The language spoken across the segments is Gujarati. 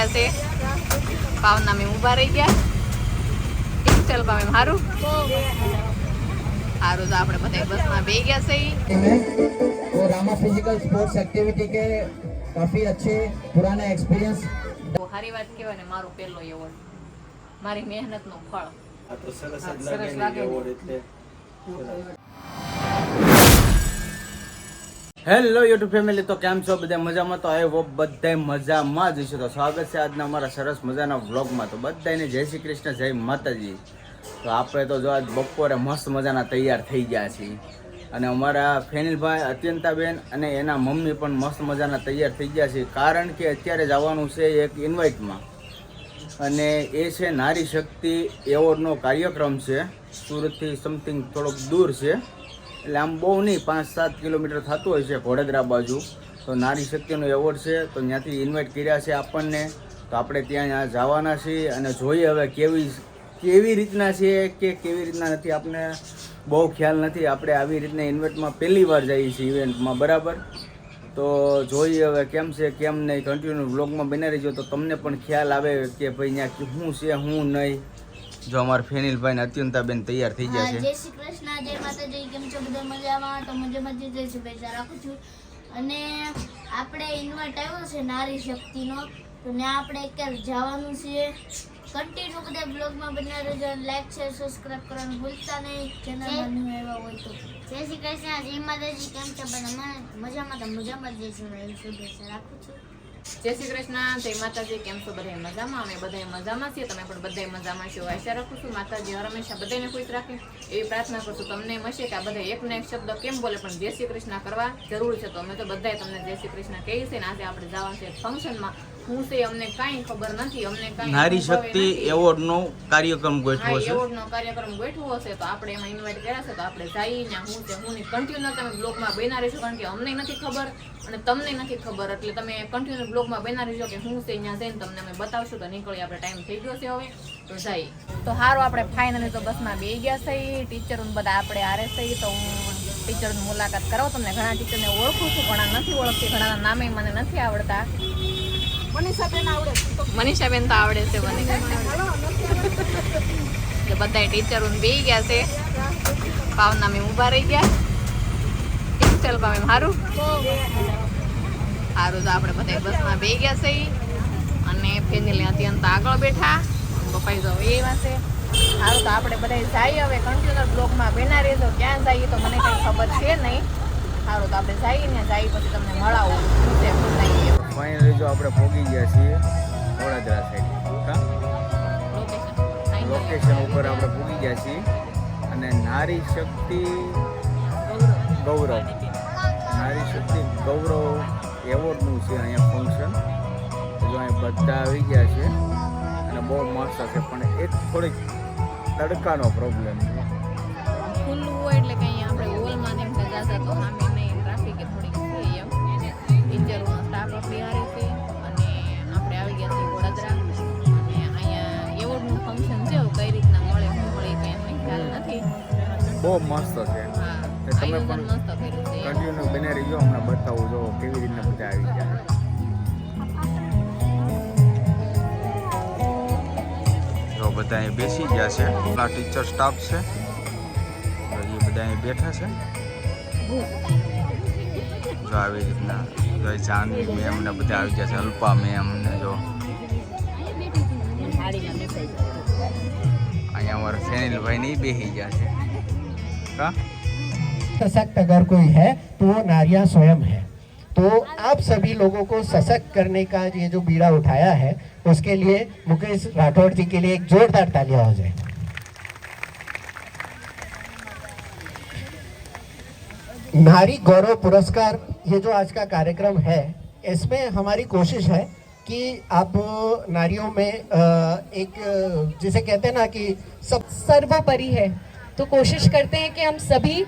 ગયા છે પાવના મેં ઊભા રહી ગયા ચાલ પામે હારું हारो तो आपने बताया बस में बे गया सही और रामा फिजिकल स्पोर्ट्स एक्टिविटी के काफी अच्छे पुराना एक्सपीरियंस तो हारी बात केवा ने मारो पहलो एवॉर्ड मारी मेहनत नो फळ आ तो सरस लागे एवॉर्ड એટલે હેલો યુટ્યુબ ફેમિલી તો કેમ છો બધા મજામાં તો આઈ હોપ બધાય મજામાં જ હશો તો સ્વાગત છે આજના અમારા સરસ મજાના વ્લોગમાં તો બધાને જય શ્રી કૃષ્ણ જય માતાજી તો આપણે તો જો આજ બપોરે મસ્ત મજાના તૈયાર થઈ ગયા છીએ અને અમારા ફેનિલભાઈ અત્યંતાબેન અને એના મમ્મી પણ મસ્ત મજાના તૈયાર થઈ ગયા છે કારણ કે અત્યારે જવાનું છે એક ઇન્વાઇટમાં અને એ છે નારી શક્તિ એવોર્ડનો કાર્યક્રમ છે સુરતથી સમથિંગ થોડોક દૂર છે એટલે આમ બહુ નહીં 5-7 કિલોમીટર થતું હોય છે ઘોડેદરા બાજુ તો નારી શક્તિનો એવોર્ડ છે તો ત્યાંથી ઇન્વાઇટ કર્યા છે આપણને તો આપણે ત્યાં જવાના છીએ અને જોઈએ હવે કેવી રીતના છે કે કેવી રીતના નથી આપણને બહુ ખ્યાલ નથી આપણે આવી રીતના ઇન્વાઇટમાં પહેલી વાર જઈએ છીએ ઇવેન્ટમાં બરાબર તો જોઈએ હવે કેમ છે કેમ નહીં કન્ટિન્યુ વ્લોગમાં બની રહીજો તો તમને પણ ખ્યાલ આવે કે ભાઈ ત્યાં શું છે શું નહીં જો અમારા ફેનિલભાઈ ને અત્યંતાબેન તૈયાર થઈ ગયા છે જય શ્રી કૃષ્ણ જય માતાજી કેમ છો બધા મજામાં તો મજામાં જ જય શુભેચ્છા રાખું છું અને આપણે ઇન્વાઇટ આવ્યો છે નારી શક્તિનો તો ત્યાં આપણે અત્યારે જવાનું છે કન્ટિન્યુ બધા બ્લોગમાં બન્યા રહેજો લાઈક શેર સબસ્ક્રાઇબ કરવાનું ભૂલતા નહીં ચેનલમાં ન્યુ આવ્યા હોય તો જય શ્રી કૃષ્ણ જય માતાજી કેમ છો બધા મજામાં તો મજામાં જ જય શુભેચ્છા રાખું છું जय श्री कृष्ण जय माताजी केम छो बधाय मजामां अमे बधाय मजामां छीए तमे पण बधाय मजामां छो आशा राखुं छुं माताजी हर हमेशा बधायने खुश राखे एवी प्रार्थना करूं છું તમને મળશે કે આ બધા એકને એક શબ્દ કેમ બોલે પણ જય શ્રી કૃષ્ણ કરવા જરૂર છે તો અમે તો બધાય તમને જય શ્રી કૃષ્ણ કહીએ છીએ ને આજે આપણે જવાનું છે ફંક્શનમાં હું છે અમને કાંઈ ખબર નથી અમને કાંઈ નારી શક્તિ એવોર્ડનો કાર્યક્રમ ગોઠવો છે એવોર્ડનો કાર્યક્રમ ગોઠવો છે તો આપણે એમાં ઇન્વાઇટ કર્યા છે તો આપણે જઈને હું છે હું ની કન્ટિન્યુ તમે બ્લોગમાં બન્યા રહેશો કારણ કે અમને નથી ખબર અને તમને નથી ખબર એટલે તમે કન્ટિન્યુ બ્લોગમાં બન્યા રહેજો કે હું છે અહીંયા જઈને તમને અમે બતાવશું તો નીકળી આપણે ટાઈમ થઈ ગયો છે હવે તો જઈએ તો સારું આપણે ફાઇનલી તો બસમાં બેસી ગયા છે ટીચરો બધા આપણે આરે છે તો હું ટીચરની મુલાકાત કરાવું તમને ઘણા ટીચરને ઓળખું છું ઘણા નથી ઓળખતી ઘણાના નામે મને નથી આવડતા મનીષાબેન તો આવડે છે મને એટલે બધા ટીચરો બેસી ગયા છે પાવના મેં ઊભા રહી ગયા ચાલ પામે સારું સારું તો આપણે બધા બસમાં બેસી ગયા છે અને ફેમિલી અત્યંત આગળ બેઠા પપ્પાઈ તો એવા છે સારું તો આપણે બધા જઈએ હવે કન્ટિન્યુઅર બ્લોગમાં બેના રહેજો ક્યાં જઈએ તો મને કંઈ ખબર છે નહીં સારું તો આપણે જઈએ ને જઈએ પછી તમને મળાવું ફાઇનલી જો આપણે પહોંચી ગયા છીએ વડોદરા સાઈડ લોકેશન ઉપર આપણે પહોંચી ગયા છીએ અને નારી શક્તિ ગૌરવ એવોર્ડનું છે અહીંયા ફંક્શન જો અહીંયા બધા આવી ગયા છે અને બહુ મસ્ત છે પણ એક થોડીક તડકાનો પ્રોબ્લેમ છે ખુલ્લું હોય એટલે કંઈ આપણે હોલમાં એમ જતા તો સામે નહીં ટ્રાફિક થોડીક થઈ એમ ટીચરોનો સ્ટાફ આપણી હારે છે અને આપણે આવી ગયા છીએ વડોદરા અને અહીંયા એવોર્ડનું ફંક્શન છે કઈ રીતના મળે શું મળે કંઈ એમને ખ્યાલ નથી બહુ મસ્ત છે તમે પણ કન્ટિન્યુ બને રહીજો હમણાં બતાવું જો કેવી રીતના બધા આવી ગયા જો બધા અહીં બેસી ગયા છે આપણા ટીચર સ્ટાફ છે એ બધા અહીં બેઠા છે જો આવી રીતના જો જાનવી મેમ ને બધા આવી ગયા છે અલ્પા મેમ ને જો અહીંયા અમારા ફેનિલભાઈ નહીં બેસી ગયા છે કા सशक्त अगर कोई है तो वो नारियां स्वयं है तो आप सभी लोगों को सशक्त करने का ये जो बीड़ा उठाया है उसके लिए मुकेश राठौड़ जी के लिए एक जोरदार तालियां हो जाए नारी गौरव पुरस्कार ये जो आज का कार्यक्रम है इसमें हमारी कोशिश है कि आप नारियों में एक जिसे कहते हैं ना कि सब सर्वोपरि है तो कोशिश करते हैं कि हम सभी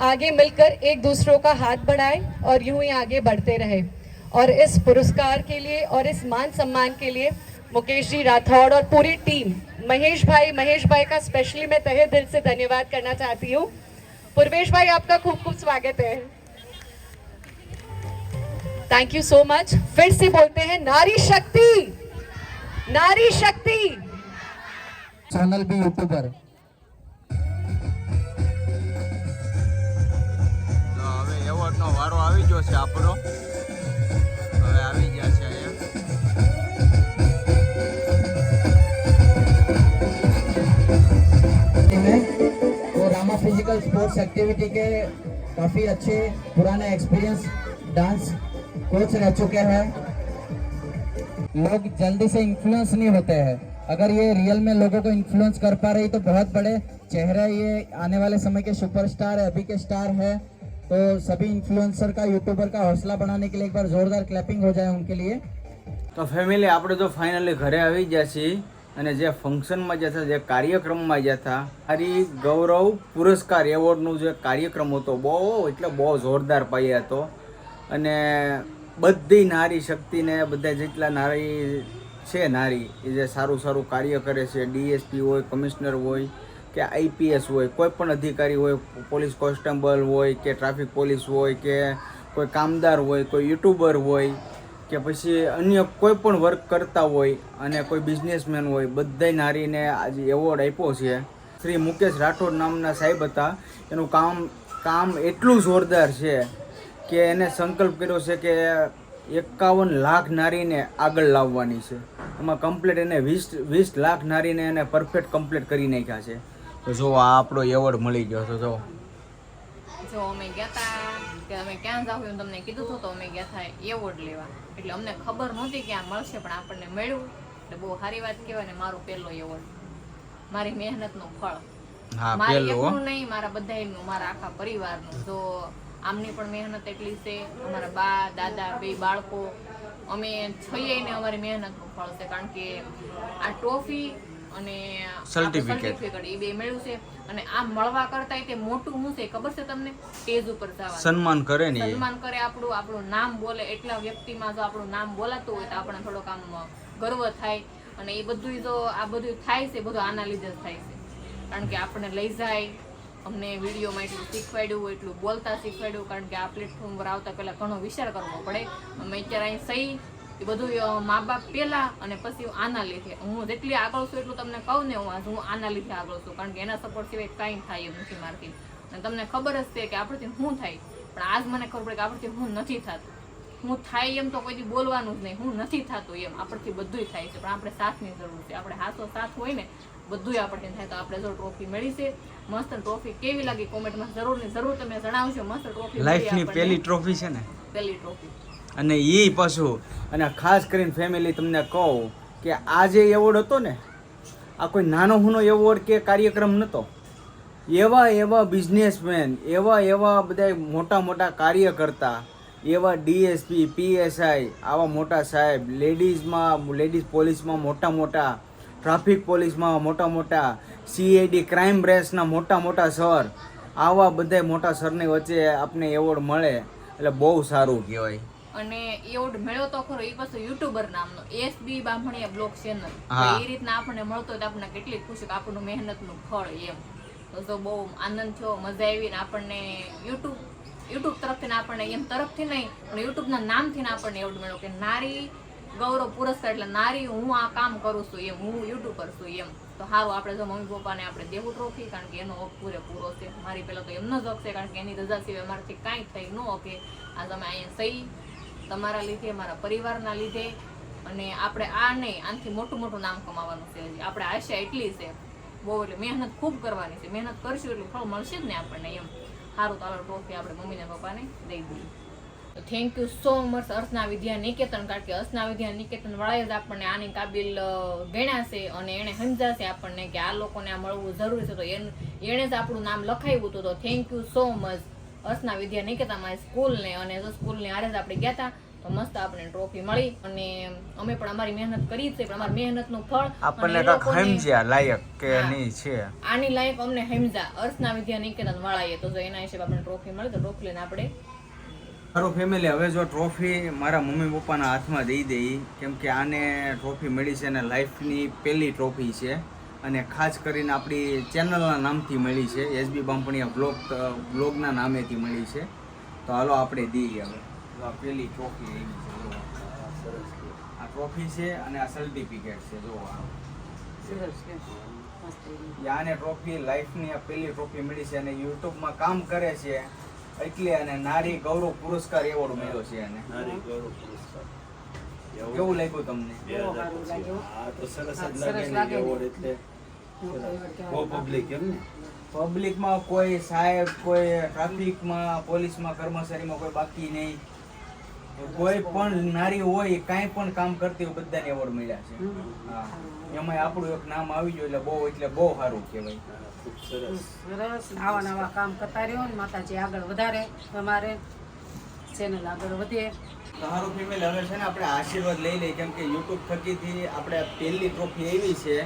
आगे मिलकर एक दूसरों का हाथ बढ़ाएं और यूं ही आगे बढ़ते रहें और इस पुरस्कार के लिए और इस मान सम्मान के लिए मुकेश जी राठौड़ और पूरी टीम महेश भाई का स्पेशली मैं तहे दिल से धन्यवाद करना चाहती हूँ पूर्वेश भाई आपका खूब खूब स्वागत है थैंक यू सो मच फिर से बोलते हैं नारी शक्ति नारी शक्ति चैनल भी यूट्यूबर તો હવે એવોર્ડનો વારો આવી ગયો છે આપણો. હવે આવી ગયા છે અહીંયા. वो रामा फिजिकल स्पोर्ट्स एक्टिविटी के काफ़ी अच्छे पुराने एक्सपीरियंस डांस कोच रह चुके हैं. लोग जल्दी से इन्फ्लुएंस नहीं होते हैं. अगर ये रियल में लोगों को इन्फ्लुएंस कर पा रही तो बहुत बड़े चेहरे, ये आने वाले समय के सुपरस्टार है, अभी के स्टार है. तो सभी इन्फ्लुएंसर का, यूट्यूबर का हौसला बढ़ाने के लिए एक बार जोरदार क्लैपिंग हो जाए उनके लिए. તો ફેમિલી આપણે તો ફાઇનલી ઘરે આવી ગયા છીએ અને જે ફંક્શનમાં ગયા હતા, જે કાર્યક્રમમાં ગયા હતા, હરી ગૌરવ પુરસ્કાર એવોર્ડનું જે કાર્યક્રમ હતો બહુ એટલે બહુ જોરદાર પાયો હતો. અને બધી નારી શક્તિને બધા જેટલા નારી છે નારી એ જે સારું સારું કાર્ય કરે છે, ડીએસપી હોય, કમિશનર હોય કે આઈપીએસ હોય, કોઈ પણ અધિકારી હોય, પોલીસ કોન્સ્ટેબલ હોય કે ટ્રાફિક પોલીસ હોય કે કોઈ કામદાર હોય, કોઈ યુટ્યુબર હોય કે પછી અન્ય કોઈ પણ વર્ક કરતા હોય અને કોઈ બિઝનેસમેન હોય, બધાય નારીને આજે એવોર્ડ આપ્યો છે. શ્રી મુકેશ રાઠોડ નામના સાહેબ હતા. એનું કામ એટલું જોરદાર છે કે એને સંકલ્પ કર્યો છે કે 51 લાખ નારીને આગળ લાવવાની છે. એમાં કમ્પ્લીટ એને 20 લાખ નારીને એને પરફેક્ટ કમ્પ્લીટ કરી નાખ્યા છે. તો જો આ આપણો એવોર્ડ મળી ગયો તો જો અમે ગયા હતા કે અમે ક્યાં જાવ એમ તમને કીધું હતું, તો અમે ગયા હતા એવોર્ડ લેવા. એટલે અમને ખબર નહોતી કે આ મળશે, પણ આપણને મળ્યું એટલે બહુ સારી વાત કહેવાય. ને મારો પહેલો એવોર્ડ, મારી મહેનતનું ફળ. હા, મારી પહેલો એકલું નહીં, મારા બધાયનું, મારા આખા પરિવારનું. તો આમની પણ મહેનત એટલી છે. અમારા બા દાદા બે બાળકો અમે છીએ ને અમારી મહેનતનું ફળ છે. કારણ કે આ ટ્રોફી અને સર્ટિફિકેટ એ બે મળ્યું છે. અને આ મળવા કરતા તે મોટું શું છે ખબર છે તમને? સ્ટેજ ઉપર જવાનું સન્માન કરે ને, સન્માન કરે, આપણું નામ બોલે. એટલા વ્યક્તિમાં જો આપણું નામ બોલાતું હોય તો આપણને થોડોક આમ ગર્વ થાય. અને એ બધું જો આ બધું થાય છે, બધું આના લીધે જ થાય છે. કારણ કે આપણને લઈ જાય, અમને વિડીયોમાં એટલું શીખવાડ્યું, એટલું બોલતા શીખવાડ્યું. કારણ કે આ પ્લેટફોર્મ પર આવતા પહેલા ઘણો વિચાર કરવો પડે. અમે અત્યારે અહીં સહી એ બધું મા બાપ પહેલા અને પછી આના લીધે. હું જેટલી આગળ છું એટલું તમને કહું ને, હું આના લીધે આગળ છું. કારણ કે એના સપોર્ટ સિવાય કાંઈ થાય એમ નથી મારથી. અને તમને ખબર જ છે કે આપણથી શું થાય, પણ આજ મને ખબર પડે કે આપણથી હું નથી થતું. હું થાય એમ તો કોઈ બોલવાનું જ નહીં, હું નથી થતું એમ. આપણથી બધું થાય છે, પણ આપણે સાથની જરૂર છે. આપણે હાથો સાથ હોય ને બધું આપણને થાય. તો આપણે જો ટ્રોફી મળી છે, મસ્ત ટ્રોફી કેવી લાગી કોમેન્ટમાં જરૂર તમે જણાવજો. મસ્ત ટ્રોફી, લાઈફની પહેલી ટ્રોફી છે ને, પહેલી ટ્રોફી. અને એ પાછું. અને ખાસ કરીને ફેમિલી તમને કહું કે આ જે એવોર્ડ હતો ને, આ કોઈ નાનો હુનો એવોર્ડ કે કાર્યક્રમ નહોતો. એવા બિઝનેસમેન, એવા બધા મોટા કાર્યકર્તા, એવા ડીએસપી, પીએસઆઈ, આવા મોટા સાહેબ, લેડીઝ પોલીસમાં મોટા, ટ્રાફિક પોલીસમાં મોટા, સીઆઈડી ક્રાઇમ બ્રાન્ચના મોટા સર, આવા બધા મોટા સરની વચ્ચે આપને એવોર્ડ મળે એટલે બહુ સારું કહેવાય. અને એવોર્ડ મળ્યો તો ખરો, એ પાછો યુટ્યુબર નામનો એસબી બામણીયા બ્લોગ ચેનલ. એ રીતના આપણને મળતો તો આપણને કેટલી ખુશી કે આપણું મહેનતનું ફળ એમ. તો બહુ આનંદ થયો, મજા આવી. ને આપણને યુટ્યુબ તરફથી આપણને એમ તરફથી નહીં પણ યુટ્યુબના નામથી આપણને એવોર્ડ મળ્યો કે નારી ગૌરવ પુરસ્કાર. એટલે નારી હું આ કામ કરું છું એમ, હું યુટ્યુબર છું એમ. તો સારું, આપણે જો મમ્મી પપ્પાને આપણે દેવું ટ્રોફી, કારણ કે એનો હક પૂરેપૂરો છે. મારી પહેલાં તો એમનો જ હક છે, કારણ કે એની રજા સિવાય અમારાથી કાંઈ થઈ ન શકે. આ તમે અહીંયા સહી તમારા લીધે, મારા પરિવારના લીધે. અને આપણે આ નહીં, આનાથી મોટું નામ કમાવાનું છે. આપણે આશા એટલી છે બહુ, એટલે મહેનત ખૂબ કરવાની છે. મહેનત કરશું એટલું ફળ મળશે જ ને આપણને એમ. સારું, તો આ ટ્રોફી આપણે મમ્મીને પપ્પાને દઈ દઈએ. તો થેન્ક યુ સો મચ અર્ચના વિદ્યા નિકેતન. કારણ કે અર્ચના વિદ્યા નિકેતન વાળાએ જ આપણને આની કાબિલ ગણ્યા છે અને એને સમજાશે આપણને કે આ લોકોને આ મળવું જરૂરી છે. તો એણે જ આપણું નામ લખાવ્યું હતું. તો થેન્ક યુ સો મચ અર્ચના વિદ્યા નિકેતનમાં સ્કૂલને. અને જો સ્કૂલની આરે જ આપણે ગયા હતા તો મસ્ત આપણને ટ્રોફી મળી. અને અમે પણ અમારી મહેનત કરી છે, પણ અમારી મહેનતનું ફળ આપણને સમજ્યા લાયક કે નહીં છે, આની લાયક અમને સમજ્યા અર્ચના વિદ્યા નિકેતન વાળાએ. તો જો એના હિસાબે આપણને ટ્રોફી મળી, તો ટ્રોફી લઈને આપણે મારો ફેમિલી હવે જો ટ્રોફી મારા મમ્મી પપ્પાના હાથમાં દઈ દઈ, કેમ કે આને ટ્રોફી મળી છે અને લાઈફની પહેલી ટ્રોફી છે. અને ખાસ કરીને આપણી ચેનલના નામથી મળી છે, એસબી બામણીયા બ્લોગના નામેથી મળી છે. તો હાલો આપણે દઈએ હવે. આ પહેલી ટ્રોફી એવી છે, સરસ. આ ટ્રોફી છે અને આ સર્ટિફિકેટ છે. જો આને ટ્રોફી લાઈફની આ પહેલી ટ્રોફી મળી છે અને યુટ્યુબમાં કામ કરે છે એટલે અને નારી ગૌરવ પુરસ્કાર એવોર્ડ મળ્યો છે એને. કેવું લાગ્યું તમને? પબ્લિકમાં કોઈ સાહેબ, કોઈ ટ્રાફિકમાં, પોલીસમાં, કર્મચારીમાં કોઈ બાકી નહીં. કોઈ પણ નારી હોય કાંઈ પણ કામ કરતી હોય બધાને એવોર્ડ મળ્યા છે. હા, એમાં આપણું એક નામ આવી ગયું એટલે બહુ સારું કહેવાય. સરસ આવા નવા કામ કરતા રહ્યો ને માતાજી આગળ વધારે, તમારે ચેનલ આગળ વધે. તમારું ફેમિલી હવે છે ને આપણે આશીર્વાદ લઈ લઈએ, કેમ કે યુટ્યુબ થકીથી આપણે પહેલી ટ્રોફી એવી છે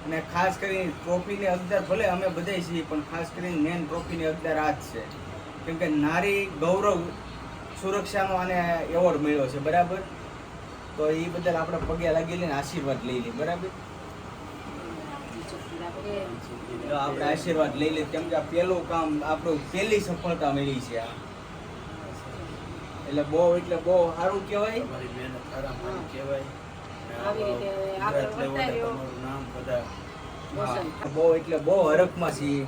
અને ખાસ કરીને ટ્રોફીની હકદાર ભલે અમે બધાય છીએ પણ ખાસ કરીને મેન ટ્રોફીની હકદાર આ જ છે, કેમ કે નારી ગૌરવ સુરક્ષાનો આને એવોર્ડ મળ્યો છે. બરાબર, તો એ બદલ આપણે પગે લાગી લઈને આશીર્વાદ લઈ લઈએ. બરાબર, તો આપણે આશીર્વાદ લઈ લઈએ, કેમ કે આ પહેલું કામ આપણું પહેલી સફળતા મળી છે આ. એટલે બહુ સારું કહેવાય. આવી રીતે આગળ વધતા રહ્યો. બહુ હરખમાં છીએ.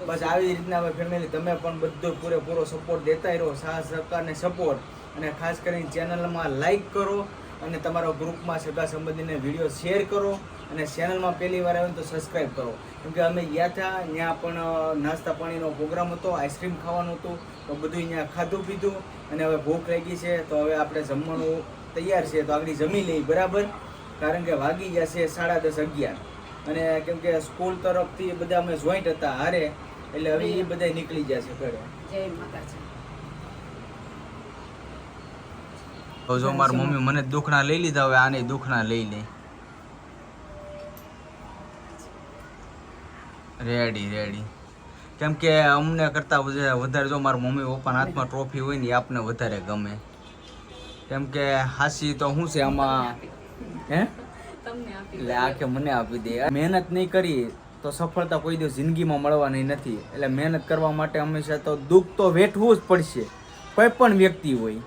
બસ આવી રીતના હવે ફેમિલી તમે પણ બધો પૂરેપૂરો સપોર્ટ દેતા રહો, સાથ સહકારને સપોર્ટ, અને ખાસ કરીને ચેનલમાં લાઈક કરો અને તમારા ગ્રુપમાં સગા સંબંધીને વિડીયો શેર કરો અને ચેનલમાં પહેલી વાર આવે તો સબસ્ક્રાઈબ કરો. કેમ કે અમે ગયા હતા ત્યાં પણ નાસ્તા પાણીનો પ્રોગ્રામ હતો, આઈસ્ક્રીમ ખાવાનું હતું, તો બધું અહીંયા ખાધું પીધું અને હવે ભૂખ લાગી છે તો હવે આપણે જમવાનું તૈયાર છે તો આગળ જમી લઈએ. બરાબર, કારણ કે વાગી ગયા છે 10:30 11 અને કેમ કે સ્કૂલ તરફથી બધા અમે જોઈન્ટ હતા હારે એટલે હવે એ બધા નીકળી ગયા છે ઘરે. જય માતાજી. તો જો મારી મમ્મી મને દુખણા લઈ લીધા, હવે આને દુખણા લઈ લે. રેડી કેમ કે અમને કરતા વધારે જો મારા મમ્મી પપ્પાના હાથમાં ટ્રોફી હોય ને એ આપને વધારે ગમે. કેમ કે હાસી તો શું છે આમાં હે એટલે આ કે મને આપી દે. મહેનત નહીં કરી તો સફળતા કોઈ દિવસ જિંદગીમાં મળવાની નથી. એટલે મહેનત કરવા માટે હંમેશા તો દુઃખ તો વેઠવું જ પડશે, કોઈ પણ વ્યક્તિ હોય.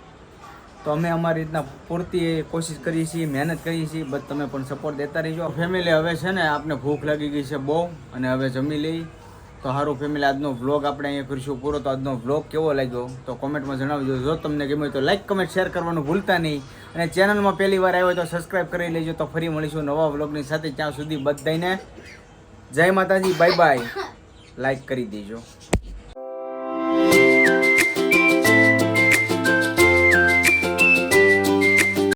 તો અમે અમારી રીતના પૂરતી કોશિશ કરીએ છીએ, મહેનત કરીએ છીએ, બસ તમે પણ સપોર્ટ દેતા રહીજો. ફેમિલી હવે છે ને આપને ભૂખ લાગી ગઈ છે બહુ અને હવે જમી લઈ. તો સારું ફેમિલી, આજનો વ્લોગ આપણે અહીંયા કરીશું પૂરો. તો આજનો વ્લોગ કેવો લાગ્યો તો કોમેન્ટમાં જણાવજો. જો તમને ગમ્યો તો લાઈક કમેન્ટ શેર કરવાનું ભૂલતા નહીં અને ચેનલમાં પહેલી વાર આવ્યો તો સબસ્ક્રાઈબ કરી લેજો. તો ફરી મળીશું નવા વ્લોગની સાથે. ત્યાં સુધી બધાને જય માતાજી, બાય બાય. લાઈક કરી દેજો.